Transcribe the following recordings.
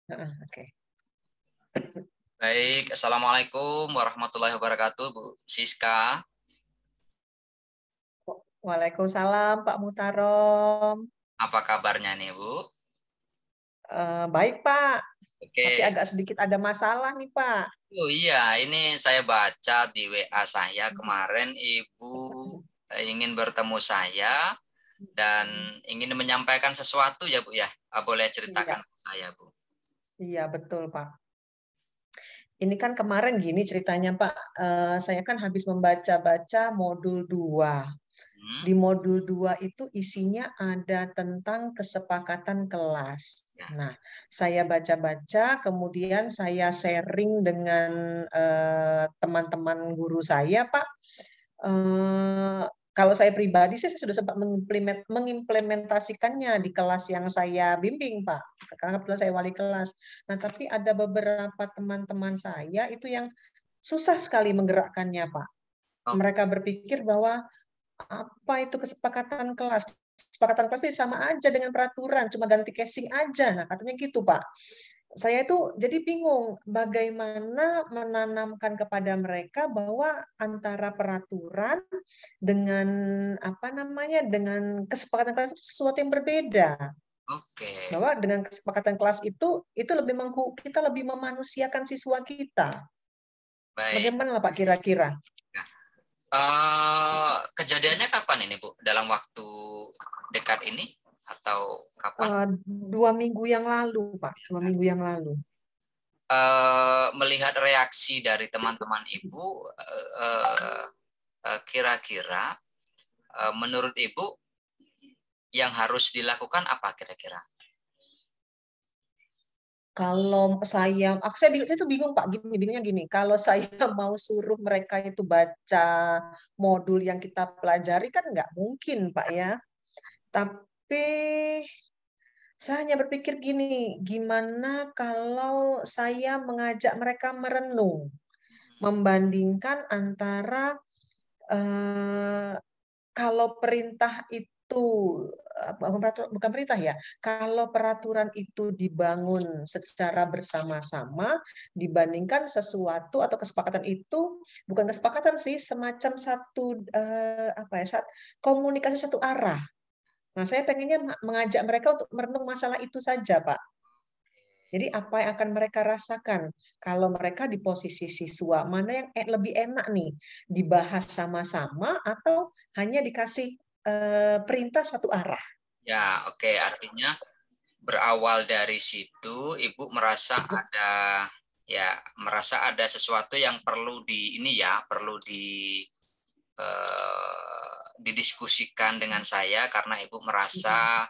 Oke. Baik, Assalamualaikum warahmatullahi wabarakatuh, Bu Siska. Waalaikumsalam Pak Mutarom. Apa kabarnya nih, Bu? Baik Pak, tapi Oke. agak sedikit ada masalah nih Pak. Oh iya, ini saya baca di WA saya kemarin Ibu ingin bertemu saya dan ingin menyampaikan sesuatu ya, Bu ya. Boleh ceritakan Iya, ke saya, Bu. iya betul Pak. Ini kan kemarin gini ceritanya Pak, saya kan habis membaca-baca modul 2. Hmm, Di modul 2 itu isinya ada tentang kesepakatan kelas. ya. Nah, saya baca-baca, kemudian saya sharing dengan teman-teman guru saya, Pak. Eh, Kalau saya pribadi sih saya sudah sempat mengimplementasikannya di kelas yang saya bimbing, Pak. Karena kebetulan saya wali kelas. Nah, tapi ada beberapa teman-teman saya itu yang susah sekali menggerakkannya, Pak. Oh, Mereka berpikir bahwa apa itu kesepakatan kelas? Kesepakatan kelas itu sama aja dengan peraturan, cuma ganti casing aja. Nah, katanya gitu, Pak. Saya itu jadi bingung bagaimana menanamkan kepada mereka bahwa antara peraturan dengan apa namanya dengan kesepakatan kelas itu sesuatu yang berbeda. oke. Bahwa dengan kesepakatan kelas itu kita lebih memanusiakan siswa kita. Baik. Bagaimana lah Pak kira-kira? Nah, kejadiannya kapan ini, Bu? Dalam waktu dekat ini atau kapan? 2 minggu yang lalu, Pak. 2 minggu yang lalu. Melihat reaksi dari teman-teman Ibu, kira-kira menurut Ibu yang harus dilakukan apa kira-kira? Kalau saya tuh bingung Pak, bingungnya gini. Kalau saya mau suruh mereka itu baca modul yang kita pelajari kan nggak mungkin Pak ya. Tapi saya hanya berpikir gini, gimana kalau saya mengajak mereka merenung, membandingkan antara eh, kalau perintah itu bukan perintah ya. Kalau peraturan itu dibangun secara bersama-sama dibandingkan sesuatu atau kesepakatan itu bukan kesepakatan sih, semacam satu apa ya, komunikasi satu arah. Nah, saya pengennya mengajak mereka untuk merenung masalah itu saja, Pak. Jadi apa yang akan mereka rasakan kalau mereka di posisi siswa, mana yang lebih enak nih, dibahas sama-sama atau hanya dikasih perintah satu arah? Ya, oke. Artinya berawal dari situ, Ibu merasa ada ya merasa ada sesuatu yang perlu di ini ya, perlu didiskusikan dengan saya karena Ibu merasa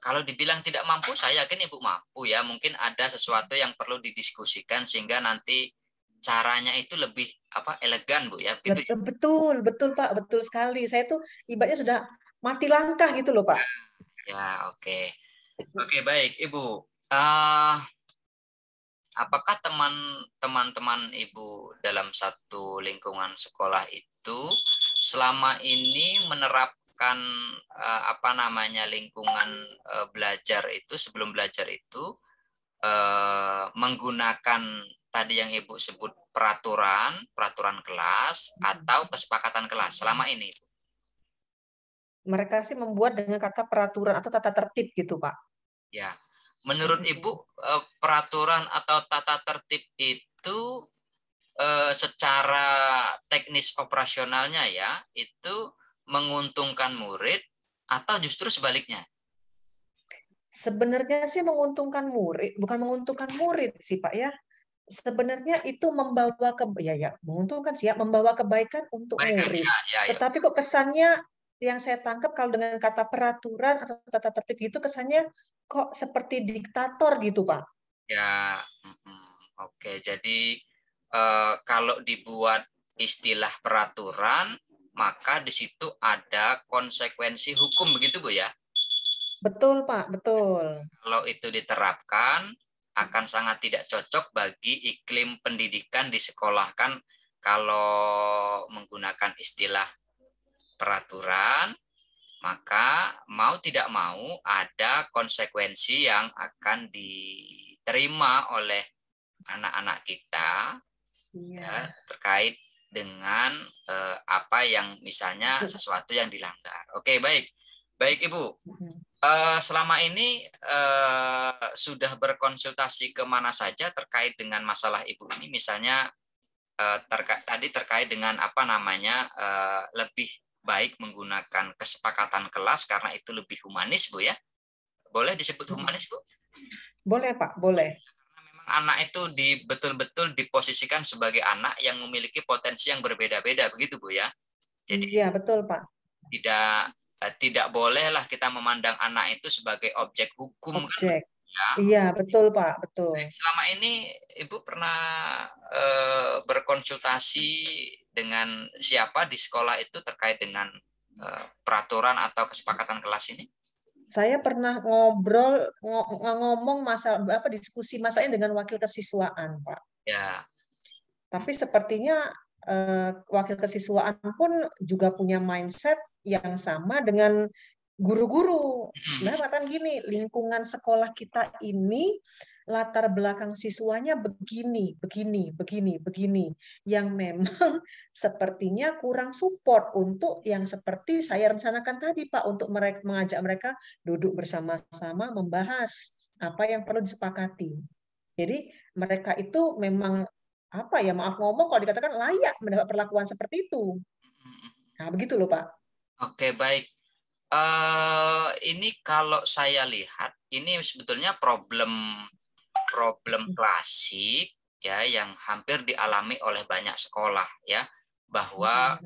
kalau dibilang tidak mampu, saya yakin Ibu mampu ya. Mungkin ada sesuatu yang perlu didiskusikan sehingga nanti caranya itu lebih apa elegan Bu ya. Begitu ya. Betul, betul Pak, betul sekali. Saya tuh ibaratnya sudah mati langkah gitu loh Pak. Ya, oke. Oke, baik Ibu. Uh, Apakah teman-teman Ibu dalam satu lingkungan sekolah itu selama ini menerapkan apa namanya lingkungan belajar itu sebelum belajar itu menggunakan tadi yang Ibu sebut peraturan kelas atau kesepakatan kelas selama ini? Mereka sih membuat dengan kata peraturan atau tata tertib gitu Pak. Ya, menurut Ibu peraturan atau tata tertib itu secara teknis operasionalnya ya itu menguntungkan murid atau justru sebaliknya? Sebenarnya sih menguntungkan murid, bukan menguntungkan murid sih Pak ya. Sebenarnya itu membawa ya menguntungkan sih ya, membawa kebaikan untuk Baik kan? murid. Ya, ya, ya. Tetapi kok kesannya yang saya tangkap kalau dengan kata peraturan atau tata tertib itu kesannya kok seperti diktator gitu Pak. Ya, oke. Jadi kalau dibuat istilah peraturan, maka di situ ada konsekuensi hukum begitu Bu ya. Betul Pak, betul. Kalau itu diterapkan akan sangat tidak cocok bagi iklim pendidikan di sekolah kan kalau menggunakan istilah peraturan maka mau tidak mau ada konsekuensi yang akan diterima oleh anak-anak kita ya, terkait dengan apa yang misalnya sesuatu yang dilanggar. Oke, baik. Baik, Ibu. Selama ini sudah berkonsultasi kemana saja terkait dengan masalah Ibu ini, misalnya tadi terkait dengan apa namanya lebih baik menggunakan kesepakatan kelas karena itu lebih humanis, Bu ya. Boleh disebut humanis, Bu? Boleh, Pak, boleh. Karena memang anak itu betul-betul diposisikan sebagai anak yang memiliki potensi yang berbeda-beda, begitu, Bu ya. Jadi iya, betul, Pak. Tidak bolehlah kita memandang anak itu sebagai objek hukum. Objek. Ya. Iya, betul, Pak, betul. Selama ini Ibu pernah berkonsultasi dengan siapa di sekolah itu terkait dengan peraturan atau kesepakatan kelas ini? Saya pernah ngomong masalah diskusi masalahnya dengan wakil kesiswaan, Pak. Ya. Tapi sepertinya wakil kesiswaan pun juga punya mindset yang sama dengan guru-guru. Nah, katakan gini, lingkungan sekolah kita ini latar belakang siswanya begini, begini, begini, begini, yang memang sepertinya kurang support untuk yang seperti saya rencanakan tadi, Pak, untuk mengajak mereka duduk bersama-sama membahas apa yang perlu disepakati. Jadi mereka itu memang apa ya, maaf ngomong kalau dikatakan layak mendapat perlakuan seperti itu. Nah, begitu loh, Pak. Oke, baik. Ini kalau saya lihat, ini sebetulnya problem klasik ya yang hampir dialami oleh banyak sekolah ya, bahwa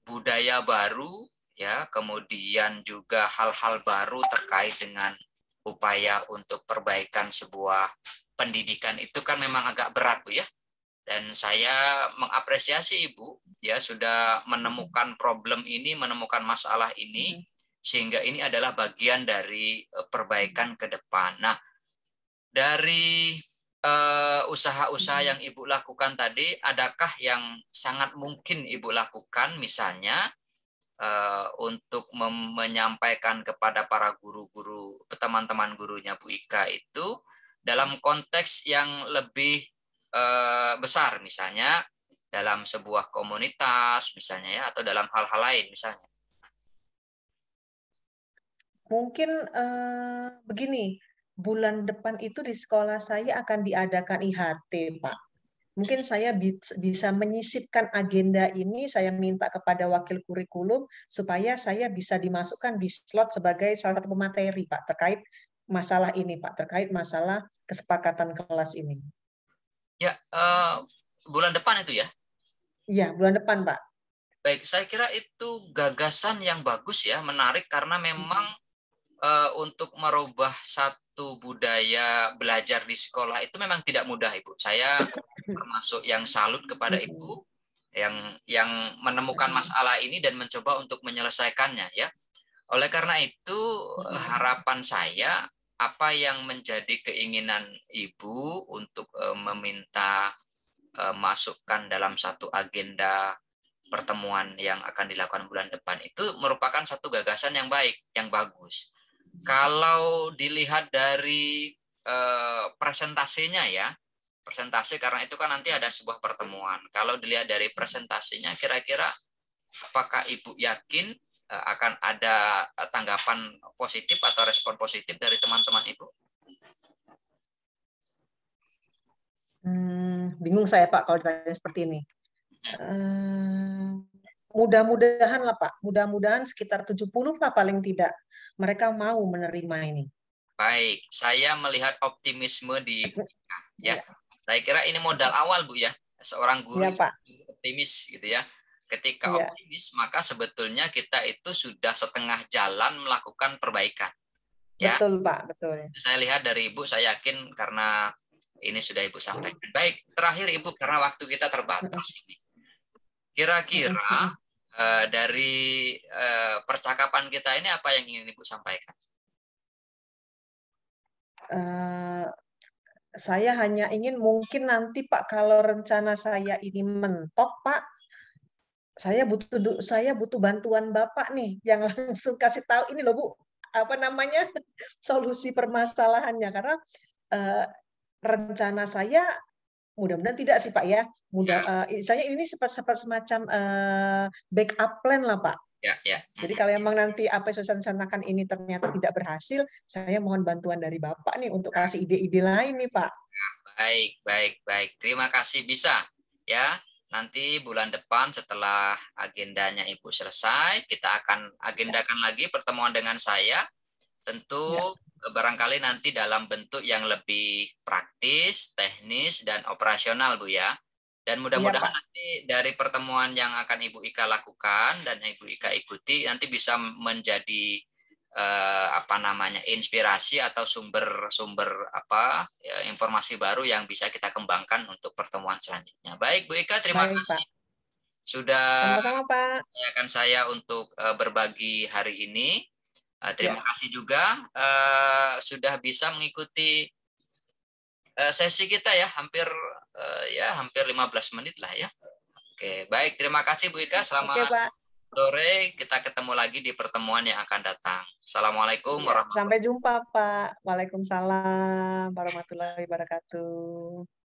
budaya baru ya, kemudian juga hal-hal baru terkait dengan upaya untuk perbaikan sebuah pendidikan itu kan memang agak berat, Bu ya. Dan saya mengapresiasi Ibu ya sudah menemukan problem ini, menemukan masalah ini, sehingga ini adalah bagian dari perbaikan ke depan. Nah, dari usaha-usaha yang Ibu lakukan tadi, adakah yang sangat mungkin Ibu lakukan, misalnya untuk menyampaikan kepada para guru-guru, teman-teman gurunya Bu Ika itu dalam konteks yang lebih besar, misalnya dalam sebuah komunitas misalnya ya, atau dalam hal-hal lain misalnya? Mungkin begini, bulan depan itu di sekolah saya akan diadakan IHT, Pak. Mungkin saya bisa menyisipkan agenda ini, saya minta kepada wakil kurikulum supaya saya bisa dimasukkan di slot sebagai salah satu pemateri, Pak, terkait masalah ini, Pak, terkait masalah kesepakatan kelas ini. Ya, bulan depan itu ya? Iya, bulan depan, Pak. Baik, saya kira itu gagasan yang bagus ya, menarik karena memang untuk merubah satu budaya belajar di sekolah itu memang tidak mudah, Ibu. Saya termasuk yang salut kepada Ibu yang menemukan masalah ini dan mencoba untuk menyelesaikannya ya. Oleh karena itu, harapan saya apa yang menjadi keinginan Ibu untuk meminta masukan dalam satu agenda pertemuan yang akan dilakukan bulan depan itu merupakan satu gagasan yang baik, yang bagus. Kalau dilihat dari presentasinya ya, presentasi karena itu kan nanti ada sebuah pertemuan. Kalau dilihat dari presentasinya, kira-kira apakah Ibu yakin akan ada tanggapan positif atau respon positif dari teman-teman Ibu? Bingung saya, Pak, kalau ditanya seperti ini. Mudah-mudahan lah, Pak. Mudah-mudahan sekitar 70 lah paling tidak. Mereka mau menerima ini. Baik, saya melihat optimisme di Ibu ya. Saya kira ini modal awal, Bu ya. Seorang guru ya, Pak. Optimis gitu ya. Ketika optimis, maka sebetulnya kita itu sudah setengah jalan melakukan perbaikan. Ya. Betul, Pak, betul. Saya lihat dari Ibu, saya yakin karena ini sudah Ibu sampaikan. Baik, terakhir Ibu, karena waktu kita terbatas ini. Kira-kira dari percakapan kita ini apa yang ingin Ibu sampaikan? Saya hanya ingin mungkin nanti, Pak, kalau rencana saya ini mentok, Pak, saya butuh bantuan Bapak nih yang langsung kasih tahu ini loh Bu, apa namanya, solusi permasalahannya, karena eh, rencana saya mudah-mudahan tidak sih Pak ya. Saya ini seperti semacam backup plan lah Pak. Ya, ya. Jadi kalau emang nanti apa yang saya rencanakan ini ternyata tidak berhasil, saya mohon bantuan dari Bapak nih untuk kasih ide-ide lain nih Pak. Baik, baik, baik. Terima kasih, bisa ya. Nanti bulan depan setelah agendanya Ibu selesai, kita akan Ya, agendakan lagi pertemuan dengan saya. ya, Tentu barangkali nanti dalam bentuk yang lebih praktis, teknis, dan operasional, Bu ya. Dan iya mudah-mudahan Pak. nanti dari pertemuan yang akan Ibu Ika lakukan dan Ibu Ika ikuti nanti bisa menjadi apa namanya inspirasi atau sumber-sumber apa ya, informasi baru yang bisa kita kembangkan untuk pertemuan selanjutnya. Baik, Bu Ika, terima Baik Pak. kasih sudah Sama-sama Pak. menyayankan saya untuk berbagi hari ini. Terima Ya, kasih juga sudah bisa mengikuti sesi kita ya, hampir 15 menit lah ya. Oke, baik, terima kasih Bu Ika. oke Selamat Pak. sore. Kita ketemu lagi di pertemuan yang akan datang. Assalamualaikum Ya, warahmatullahi sampai jumpa Pak. Waalaikumsalam warahmatullahi wabarakatuh.